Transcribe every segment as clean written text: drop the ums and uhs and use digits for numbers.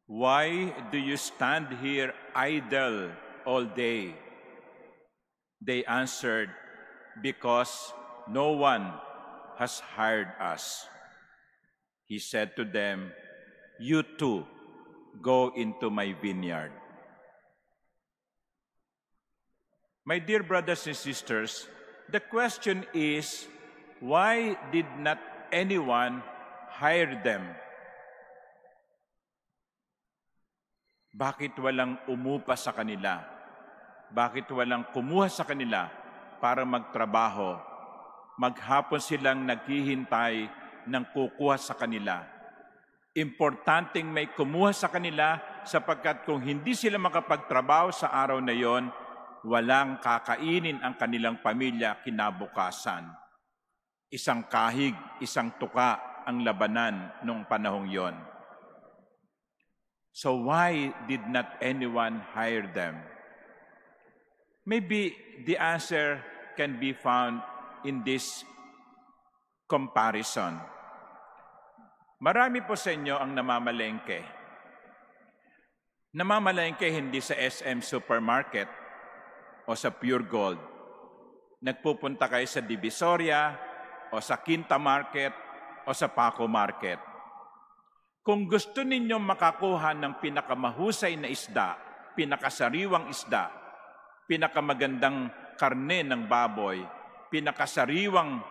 "Why do you stand here idle all day?" They answered, "Because no one has hired us." He said to them, "You too, go into my vineyard." My dear brothers and sisters, the question is, why did not anyone hire them? Bakit walang umupa sa kanila? Bakit walang kumuha sa kanila para magtrabaho? Maghapon silang naghihintay ng kukuha sa kanila. Importanteng may kumuha sa kanila sapagkat kung hindi sila makapagtrabaho sa araw na yon, walang kakainin ang kanilang pamilya kinabukasan. Isang kahig, isang tuka ang labanan noong panahong yon. So why did not anyone hire them? Maybe the answer can be found in this comparison. Marami po sa inyo ang namamalengke. Namamalengke hindi sa SM Supermarket o sa Pure Gold. Nagpupunta kayo sa Divisoria o sa Quinta Market o sa Paco Market. Kung gusto ninyong makakuha ng pinakamahusay na isda, pinakasariwang isda, pinakamagandang karne ng baboy, pinakasariwang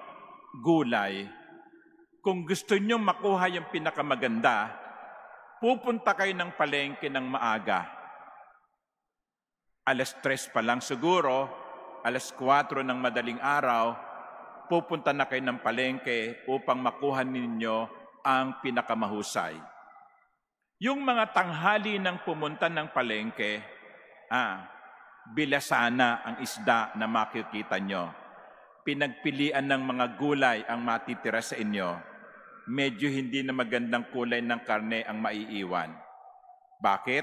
gulay, kung gusto ninyong makuha yung pinakamaganda, pupunta kayo ng palengke ng maaga. 3:00 pa lang siguro, 4:00 ng madaling araw, pupunta na kayo ng palengke upang makuha ninyo ang pinakamahusay. Yung mga tanghali ng pumunta ng palengke, bilasana ang isda na makikita nyo. Pinagpilian ng mga gulay ang matitira sa inyo. Medyo hindi na magandang kulay ng karne ang maiiwan. Bakit?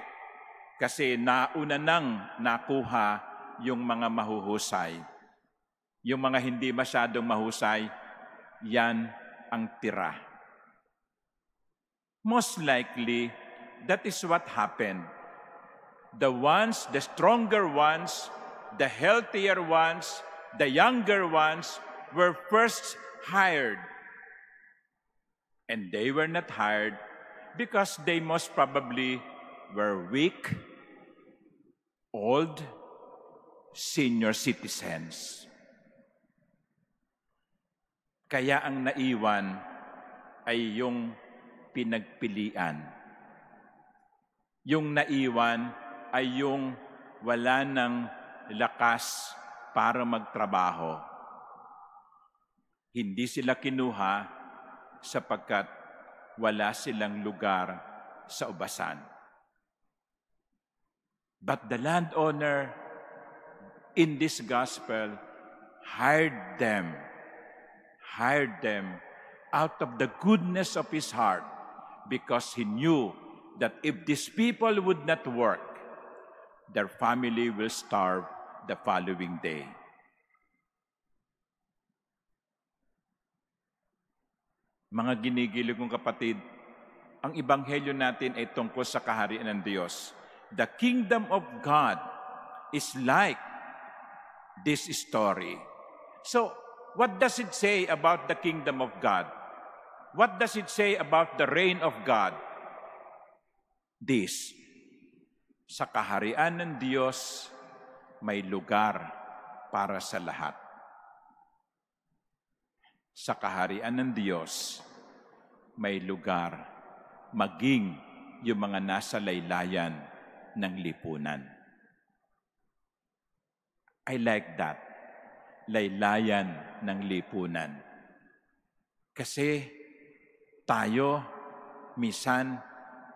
Kasi nauna nang nakuha yung mga mahuhusay. Yung mga hindi masyadong mahusay, yan ang tira. Most likely, that is what happened. The stronger ones, the healthier ones, the younger ones were first hired. And they were not hired because they most probably were weak, old, senior citizens. Kaya ang naiwan ay yung pinagpilian. Yung naiwan ay yung wala ng lakas para magtrabaho. Hindi sila kinuha sapagkat wala silang lugar sa ubasan. But the landowner in this gospel hired them out of the goodness of his heart because he knew that if these people would not work, their family will starve the following day. Mga ginigilig kong kapatid, ang ebanghelyo natin ay tungkol sa kaharian ng Diyos. The kingdom of God is like this story. So, what does it say about the kingdom of God? What does it say about the reign of God? This, sa kaharian ng Diyos, may lugar para sa lahat. Sa kaharian ng Diyos, may lugar maging yung mga nasa laylayan ng lipunan. I like that. Laylayan ng lipunan. Kasi tayo, minsan,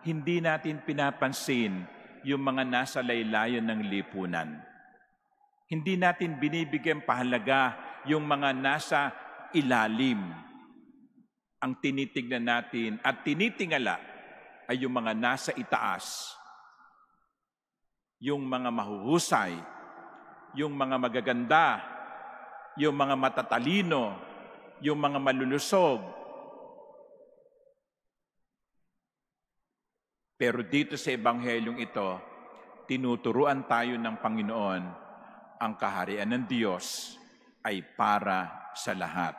hindi natin pinapansin yung mga nasa laylayan ng lipunan. Hindi natin binibigyan pahalaga yung mga nasa ilalim. Ang tinitignan natin at tinitingala ay yung mga nasa itaas. Yung mga mahuhusay, yung mga magaganda, yung mga matatalino, yung mga malulusog. Pero dito sa Ebanghelyong ito, tinuturuan tayo ng Panginoon, ang kaharian ng Diyos ay para sa lahat.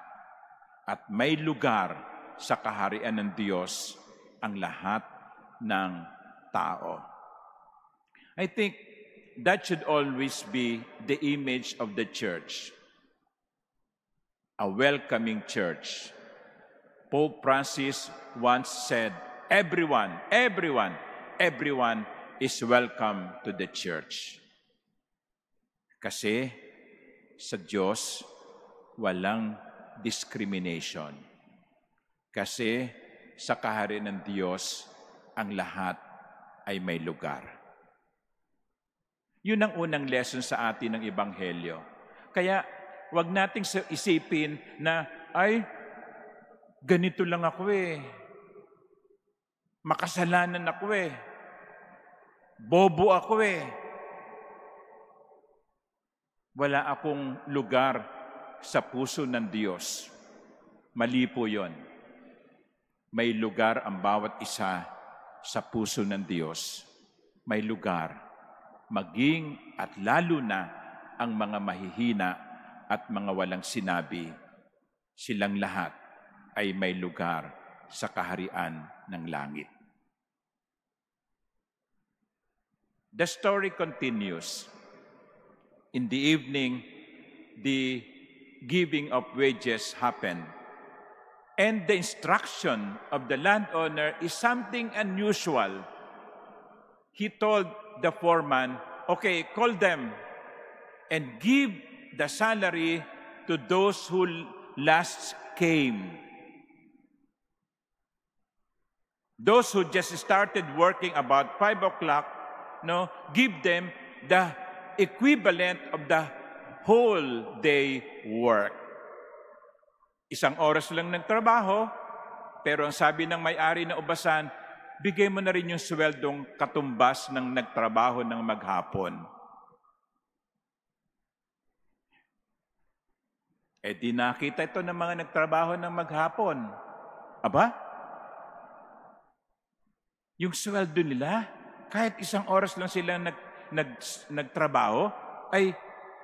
At may lugar sa kaharian ng Diyos ang lahat ng tao. I think that should always be the image of the church. A welcoming church. Pope Francis once said, everyone is welcome to the church. Kasi sa Diyos, walang discrimination. Kasi sa kaharian ng Diyos, ang lahat ay may lugar. Yun ang unang lesson sa atin ng Ebanghelyo. Kaya, wag nating isipin na, ay, ganito lang ako eh. Makasalanan ako eh. Bobo ako eh. Wala akong lugar sa puso ng Diyos. Mali po yun. May lugar ang bawat isa sa puso ng Diyos. May lugar. Maging at lalo na ang mga mahihina at mga walang sinabi, silang lahat ay may lugar sa kaharian ng langit. The story continues. In the evening, the giving of wages happened. And the instruction of the landowner is something unusual. He told the foreman, okay, call them and give the salary to those who last came. Those who just started working about 5 o'clock, give them the equivalent of the whole day work. Isang oras lang ng trabaho, pero ang sabi ng may-ari ng ubasan, bigay mo na rin yung sweldong katumbas ng nagtrabaho ng maghapon. Di nakita ito ng mga nagtrabaho ng maghapon. Aba? Yung sweldo nila, kahit isang oras lang sila nagtrabaho, ay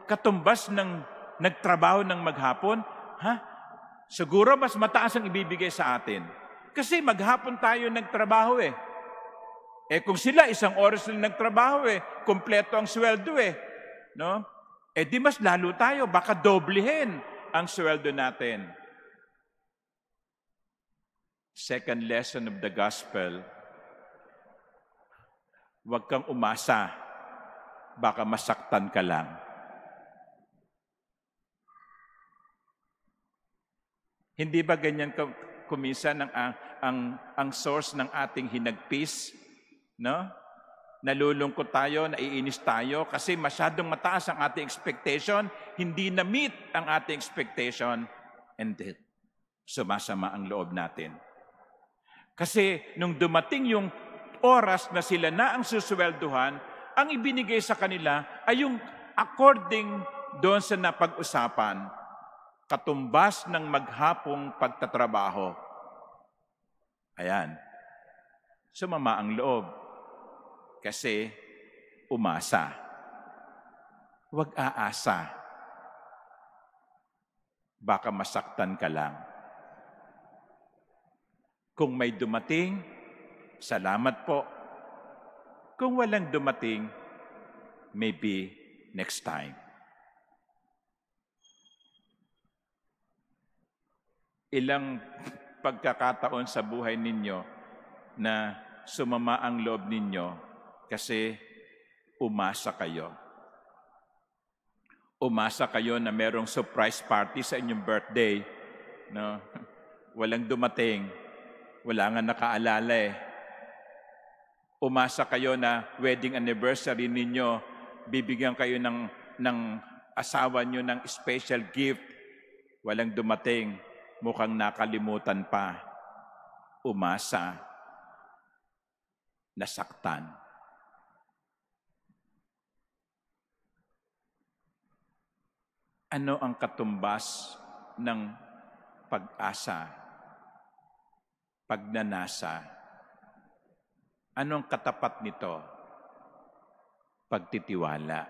katumbas ng nagtrabaho ng maghapon? Siguro mas mataas ang ibibigay sa atin. Kasi maghapon tayo nagtrabaho eh. Kung sila isang oras lang nagtrabaho kumpleto ang sweldo no? Di mas lalo tayo, baka doblehin ang sweldo natin. Second lesson of the gospel, huwag kang umasa, baka masaktan ka lang. Hindi ba ganyan kuminsan ang source ng ating hinagpis? No? Nalulungkot tayo, naiinis tayo kasi masyadong mataas ang ating expectation, hindi na-meet ang ating expectation, and then sumasama ang loob natin. Kasi nung dumating yung oras na sila na ang suswelduhan, ang ibinigay sa kanila ay yung according doon sa napag-usapan, katumbas ng maghapong pagtatrabaho. Ayan. Sumama ang loob. Kasi umasa. Huwag aasa. Baka masaktan ka lang. Kung may dumating, salamat po. Kung walang dumating, maybe next time. Ilang pagkakataon sa buhay ninyo na sumama ang loob ninyo kasi umasa kayo. Umasa kayo na merong surprise party sa inyong birthday. No? Walang dumating. Wala nga nakaalala Umasa kayo na wedding anniversary ninyo, bibigyan kayo ng asawa nyo ng special gift. Walang dumating. Mukhang nakalimutan pa. Umasa. Nasaktan. Ano ang katumbas ng pag-asa, pagnanasa? Anong katapat nito? Pagtitiwala.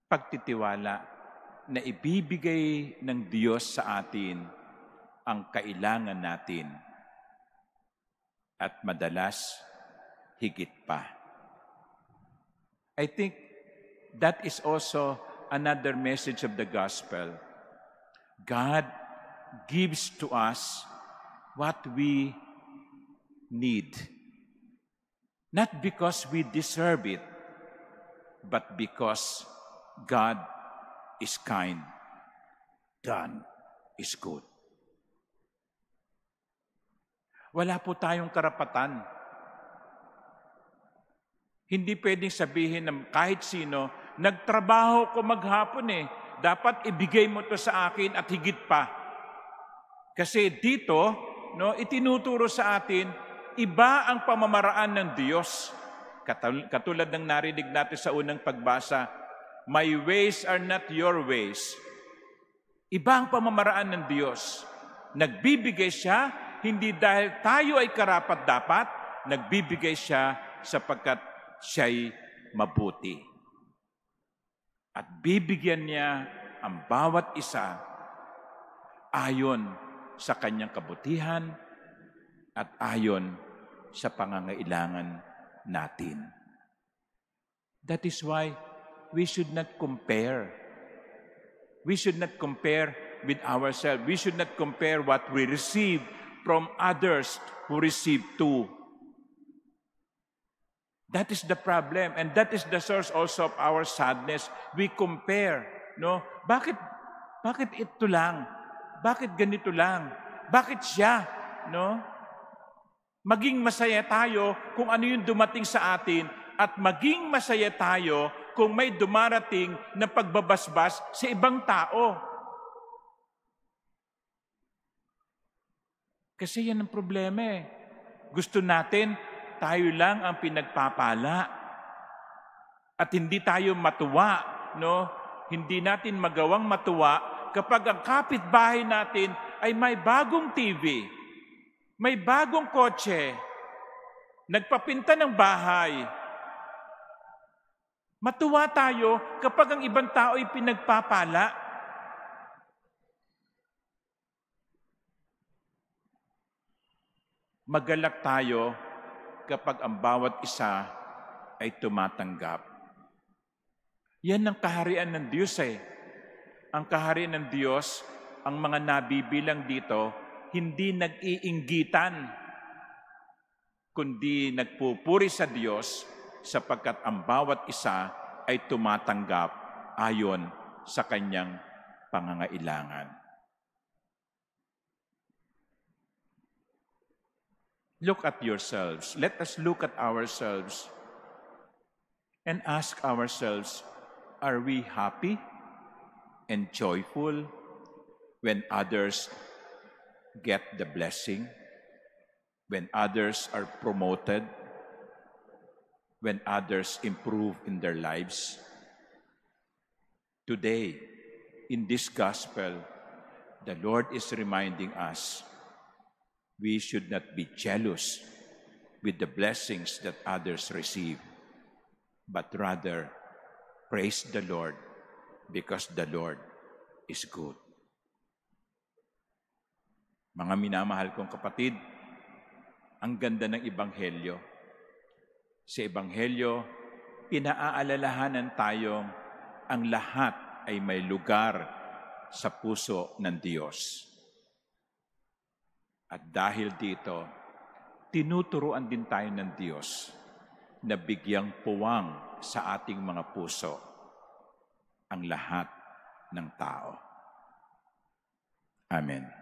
Pagtitiwala na ibibigay ng Diyos sa atin ang kailangan natin at madalas higit pa. I think that is also another message of the gospel. God gives to us what we need. Not because we deserve it, but because God is kind. God is good. Wala po tayong karapatan. Hindi pwedeng sabihin ng kahit sino, nagtrabaho ko maghapon dapat ibigay mo to sa akin at higit pa. Kasi dito, itinuturo sa atin, iba ang pamamaraan ng Diyos. Katulad ng narinig natin sa unang pagbasa, my ways are not your ways. Iba ang pamamaraan ng Diyos. Nagbibigay siya, hindi dahil tayo ay karapat-dapat, nagbibigay siya sapagkat siya'y mabuti. At bibigyan niya ang bawat isa ayon sa kanyang kabutihan at ayon sa pangangailangan natin. That is why we should not compare. We should not compare with ourselves. We should not compare what we receive from others who receive too. That is the problem, and that is the source also of our sadness. We compare, Bakit ito lang? Bakit ganito lang? Bakit siya, Maging masaya tayo kung ano yung dumating sa atin at maging masaya tayo kung may dumarating na pagbabasbas sa ibang tao. Kasi yan ang problema Gusto natin, tayo lang ang pinagpapala. At hindi tayo matuwa, Hindi natin magawang matuwa kapag ang kapitbahay natin ay may bagong TV, may bagong kotse, nagpapinta ng bahay. Matuwa tayo kapag ang ibang tao ay pinagpapala. Magalak tayo kapag ang bawat isa ay tumatanggap. Yan ang kaharian ng Diyos Ang kaharian ng Diyos, ang mga nabibilang dito, hindi nag-iinggitan, kundi nagpupuri sa Diyos sapagkat ang bawat isa ay tumatanggap ayon sa kanyang pangangailangan. Look at yourselves. Let us look at ourselves and ask ourselves, are we happy and joyful when others get the blessing, when others are promoted, when others improve in their lives? Today, in this gospel, the Lord is reminding us we should not be jealous with the blessings that others receive, but rather praise the Lord because the Lord is good. Mga minamahal kong kapatid, ang ganda ng Ebanghelyo. Sa Ebanghelyo, pinaaalalahanan tayong ang lahat ay may lugar sa puso ng Diyos. At dahil dito, tinuturuan din tayo ng Diyos na bigyang puwang sa ating mga puso ang lahat ng tao. Amen.